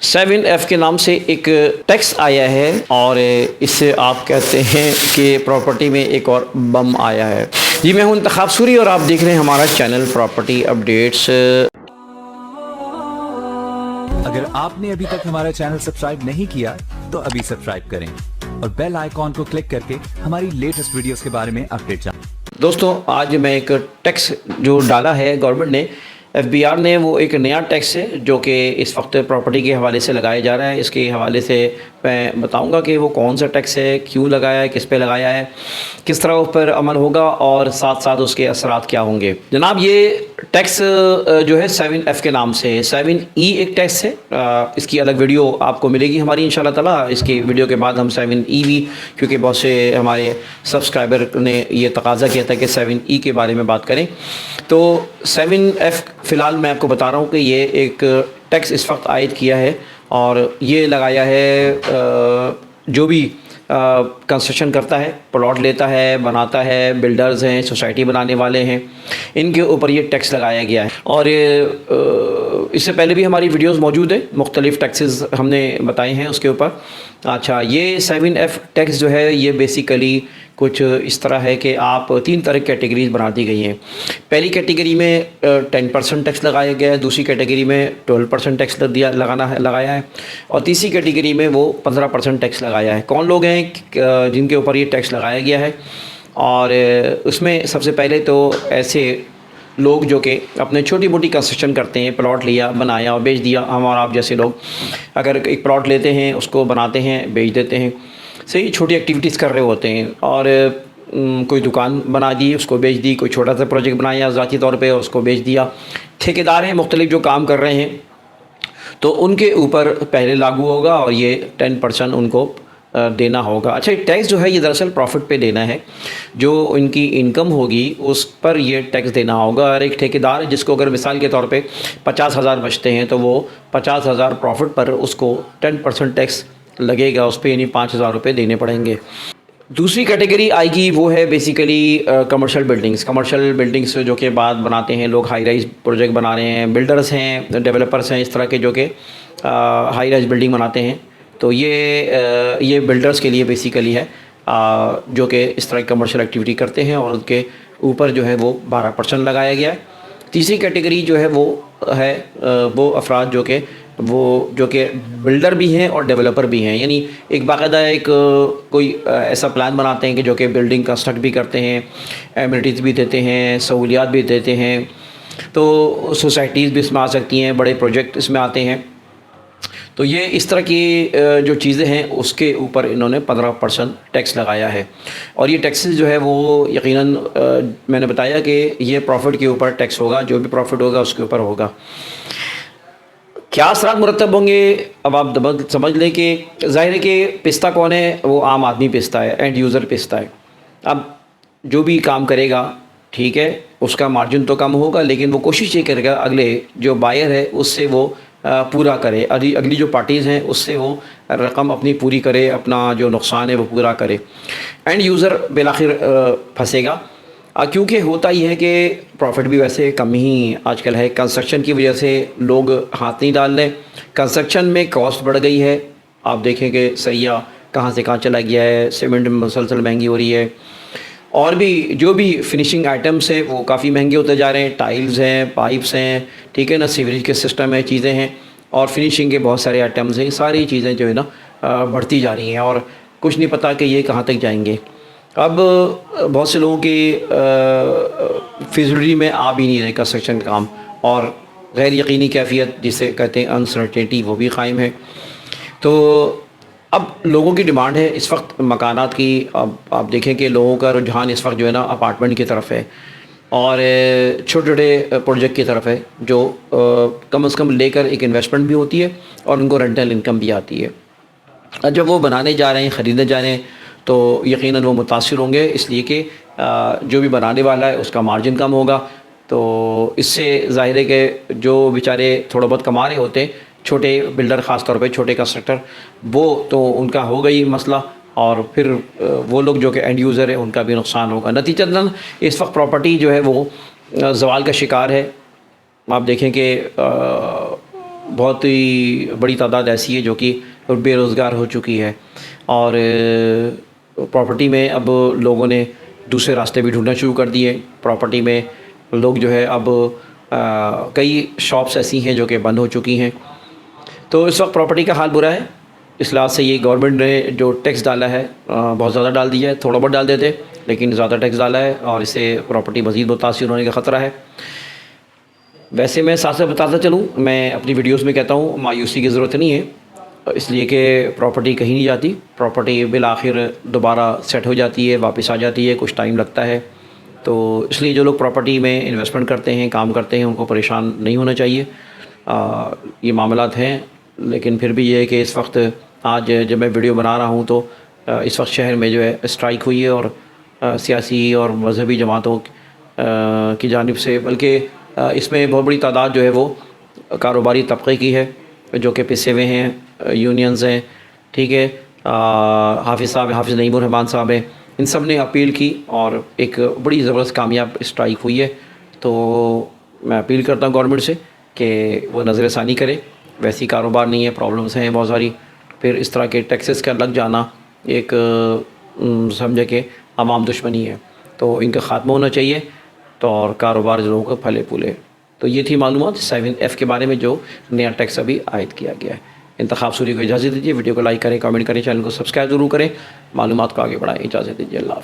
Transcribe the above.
7F کے نام سے ایک ٹیکس آیا ہے اور اس سے آپ کہتے ہیں کہ پراپرٹی میں ایک اور بم آیا ہے۔ جی میں ہوں انتخاب سوری اور آپ دیکھ رہے ہیں ہمارا چینل پراپرٹی اپڈیٹس۔ اگر آپ نے ابھی تک ہمارا چینل سبسکرائب نہیں کیا تو ابھی سبسکرائب کریں اور بیل آئیکن کو کلک کر کے ہماری لیٹسٹ ویڈیوز کے بارے میں اپڈیٹ جانیں۔ دوستوں آج میں ایک ٹیکس جو ڈالا ہے گورنمنٹ نے، FBR نے، وہ ایک نیا ٹیکس ہے جو کہ اس وقت پراپرٹی کے حوالے سے لگایا جا رہا ہے۔ اس کے حوالے سے میں بتاؤں گا کہ وہ کون سا ٹیکس ہے، کیوں لگایا ہے، کس پہ لگایا ہے، کس طرح اس پر عمل ہوگا اور ساتھ ساتھ اس کے اثرات کیا ہوں گے۔ جناب یہ ٹیکس جو ہے 7F کے نام سے 7E ایک ٹیکس ہے۔ اس کی الگ ویڈیو آپ کو ملے گی ہماری انشاءاللہ تعالیٰ۔ اس کی ویڈیو کے بعد ہم 7E بھی، کیونکہ بہت سے ہمارے سبسکرائبر نے یہ تقاضا کیا تھا کہ 7E کے بارے میں بات کریں، تو 7F فی الحال میں آپ کو بتا رہا ہوں کہ یہ ایک ٹیکس اس وقت عائد کیا ہے اور یہ لگایا ہے جو بھی کنسٹرکشن کرتا ہے، پلاٹ لیتا ہے، بناتا ہے، بلڈرز ہیں، سوسائٹی بنانے والے ہیں، ان کے اوپر یہ ٹیکس لگایا گیا ہے۔ اور اس سے پہلے بھی ہماری ویڈیوز موجود ہیں، مختلف ٹیکسز ہم نے بتائے ہیں اس کے اوپر۔ اچھا، یہ 7F ٹیکس جو ہے یہ بیسیکلی کچھ اس طرح ہے کہ آپ 3 طرح کی کیٹیگریز بنا دی گئی ہیں۔ پہلی کیٹیگری میں 10% ٹیکس لگایا گیا ہے، دوسری کیٹیگری میں 12% ٹیکس لگایا ہے، اور تیسری کیٹیگری میں وہ 15% ٹیکس لگایا ہے۔ کون لوگ ہیں جن کے اوپر یہ ٹیکس لگایا گیا ہے؟ اور اس میں سب سے پہلے تو ایسے لوگ جو کہ اپنے چھوٹی موٹی کنسٹرکشن کرتے ہیں، پلاٹ لیا، بنایا اور بیچ دیا۔ ہم اور آپ جیسے لوگ اگر ایک پلاٹ لیتے ہیں، اس کو بناتے ہیں، بیچ دیتے ہیں، صحیح چھوٹی ایکٹیویٹیز کر رہے ہوتے ہیں، اور کوئی دکان بنا دی، اس کو بیچ دی، کوئی چھوٹا سا پروجیکٹ بنایا ذاتی طور پہ، اس کو بیچ دیا۔ ٹھیکیدار ہیں مختلف جو کام کر رہے ہیں، تو ان کے اوپر پہلے لاگو ہوگا اور یہ 10% ان کو دینا ہوگا۔ اچھا، ٹیکس جو ہے یہ دراصل پروفٹ پہ دینا ہے، جو ان کی انکم ہوگی اس پر یہ ٹیکس دینا ہوگا۔ اور ایک ٹھیکیدار جس کو اگر مثال کے طور پہ 50,000 بچتے ہیں تو وہ 50,000 پروفٹ پر اس کو 10% ٹیکس لگے گا اس پہ، یعنی 5,000 روپے دینے پڑیں گے۔ دوسری کیٹیگری آئے گی وہ ہے بیسیکلی کمرشل بلڈنگس جو کہ بعد بناتے ہیں لوگ، ہائی رائز پروجیکٹ بنا رہے ہیں، بلڈرز ہیں، ڈیولپرز ہیں اس طرح کے جو کہ ہائی رائز بلڈنگ بناتے ہیں، تو یہ بلڈرز کے لیے بیسیکلی ہے جو کہ اس طرح کی کمرشل ایکٹیویٹی کرتے ہیں، اور ان کے اوپر جو ہے وہ 12% لگایا گیا ہے۔ تیسری کیٹیگری جو ہے وہ افراد جو کہ بلڈر بھی ہیں اور ڈیولپر بھی ہیں، یعنی ایک باقاعدہ کوئی ایسا پلان بناتے ہیں کہ جو کہ بلڈنگ کنسٹرکٹ بھی کرتے ہیں، ایمینٹیز بھی دیتے ہیں، سہولیات بھی دیتے ہیں، تو سوسائٹیز بھی اس میں آ سکتی ہیں، بڑے پروجیکٹ اس میں آتے ہیں۔ تو یہ اس طرح کی جو چیزیں ہیں اس کے اوپر انہوں نے 15% ٹیکس لگایا ہے، اور یہ ٹیکسز جو ہے وہ یقیناً میں نے بتایا کہ یہ پروفٹ کے اوپر ٹیکس ہوگا، جو بھی پروفٹ ہوگا اس کے اوپر ہوگا۔ کیا اثرات مرتب ہوں گے؟ اب آپ سمجھ لیں کہ ظاہر ہے کہ پستا کون ہے؟ وہ عام آدمی پستا ہے، اینڈ یوزر پستا ہے۔ اب جو بھی کام کرے گا ٹھیک ہے، اس کا مارجن تو کم ہوگا، لیکن وہ کوشش یہ کرے گا اگلے جو بائر ہے اس سے وہ پورا کرے، اگلی جو پارٹیز ہیں اس سے وہ رقم اپنی پوری کرے، اپنا جو نقصان ہے وہ پورا کرے۔ اینڈ یوزر بالآخر پھنسے گا، کیونکہ ہوتا یہ ہے کہ پروفٹ بھی ویسے کم ہی آج کل ہے، کنسٹرکشن کی وجہ سے لوگ ہاتھ نہیں ڈال رہے، کنسٹرکشن میں کاسٹ بڑھ گئی ہے۔ آپ دیکھیں کہ سیاح کہاں سے کہاں چلا گیا ہے، سیمنٹ مسلسل مہنگی ہو رہی ہے، اور بھی جو بھی فنیشنگ آئٹمس ہیں وہ کافی مہنگے ہوتے جا رہے ہیں، ٹائلز ہیں، پائپس ہیں، ٹھیک ہے نا، سیوریج کے سسٹم ہے، چیزیں ہیں، اور فنیشنگ کے بہت سارے آئٹمز ہیں، ساری چیزیں جو ہے نا بڑھتی جا رہی ہیں، اور کچھ نہیں پتہ کہ یہ کہاں تک جائیں گے۔ اب بہت سے لوگوں کی فیزیبلٹی میں آ بھی نہیں رہے کنسٹرکشن کام، اور غیر یقینی کیفیت جسے کہتے ہیں انسرٹینٹی وہ بھی قائم ہے۔ تو اب لوگوں کی ڈیمانڈ ہے اس وقت مکانات کی۔ اب آپ دیکھیں کہ لوگوں کا رجحان اس وقت جو ہے نا اپارٹمنٹ کی طرف ہے، اور چھوٹے چھوٹے پروجیکٹ کی طرف ہے، جو کم از کم لے کر ایک انویسٹمنٹ بھی ہوتی ہے اور ان کو رینٹل انکم بھی آتی ہے۔ اور جب وہ بنانے جا رہے ہیں، خریدنے جا رہے ہیں، تو یقیناً وہ متاثر ہوں گے، اس لیے کہ جو بھی بنانے والا ہے اس کا مارجن کم ہوگا، تو اس سے ظاہر ہے کہ جو بیچارے تھوڑا بہت کما رہے ہوتے ہیں، چھوٹے بلڈر خاص طور پہ چھوٹے کنسٹرکٹر، وہ تو ان کا ہوگا ہی مسئلہ، اور پھر وہ لوگ جو کہ اینڈ یوزر ہیں ان کا بھی نقصان ہوگا۔ نتیجتاً اس وقت پراپرٹی جو ہے وہ زوال کا شکار ہے۔ آپ دیکھیں کہ بہت ہی بڑی تعداد ایسی ہے جو کہ بے روزگار ہو چکی ہے، اور پراپرٹی میں اب لوگوں نے دوسرے راستے بھی ڈھونڈنا شروع کر دیے۔ پراپرٹی میں لوگ جو ہے اب کئی شاپس ایسی ہیں جو کہ بند ہو چکی ہیں، تو اس وقت پراپرٹی کا حال برا ہے۔ اس لحاظ سے یہ گورنمنٹ نے جو ٹیکس ڈالا ہے بہت زیادہ ڈال دیا ہے، تھوڑا بہت ڈال دیتے لیکن زیادہ ٹیکس ڈالا ہے، اور اس سے پراپرٹی مزید متاثر ہونے کا خطرہ ہے۔ ویسے میں ساتھ ساتھ بتاتا چلوں، میں اپنی ویڈیوز میں کہتا ہوں مایوسی کی ضرورت نہیں ہے، اس لیے کہ پراپرٹی کہیں نہیں جاتی، پراپرٹی بالآخر دوبارہ سیٹ ہو جاتی ہے، واپس آ جاتی ہے، کچھ ٹائم لگتا ہے۔ تو اس لیے جو لوگ پراپرٹی میں انویسٹمنٹ کرتے ہیں، کام کرتے ہیں، ان کو پریشان نہیں ہونا چاہیے۔ یہ معاملات ہیں، لیکن پھر بھی یہ ہے کہ اس وقت آج جب میں ویڈیو بنا رہا ہوں تو اس وقت شہر میں جو ہے اسٹرائک ہوئی ہے، اور سیاسی اور مذہبی جماعتوں کی جانب سے، بلکہ اس میں بہت بڑی تعداد جو ہے وہ کاروباری طبقے کی ہے جو کہ پسے ہوئے ہیں، یونینز ہیں، ٹھیک ہے، حافظ صاحب، حافظ نعیم الرحمان صاحب ہیں، ان سب نے اپیل کی اور ایک بڑی زبردست کامیاب اسٹرائک ہوئی ہے۔ تو میں اپیل کرتا ہوں گورنمنٹ سے کہ وہ نظر ثانی کرے، ویسی کاروبار نہیں ہے، پرابلمس ہیں بہت ساری، پھر اس طرح کے ٹیکسز کا لگ جانا ایک سمجھے کہ عوام دشمنی ہے، تو ان کا خاتمہ ہونا چاہیے، تو اور کاروبار جو لوگوں کو پھلے پھولے۔ تو یہ تھی معلومات 7F کے بارے میں جو نیا ٹیکس ابھی عائد کیا گیا ہے۔ انتخاب سوری کو اجازت دیجیے، ویڈیو کو لائک کریں، کامنٹ کریں، چینل کو سبسکرائب ضرور کریں، معلومات کو آگے بڑھائیں۔ اجازت دیجیے، اللہ حافظ۔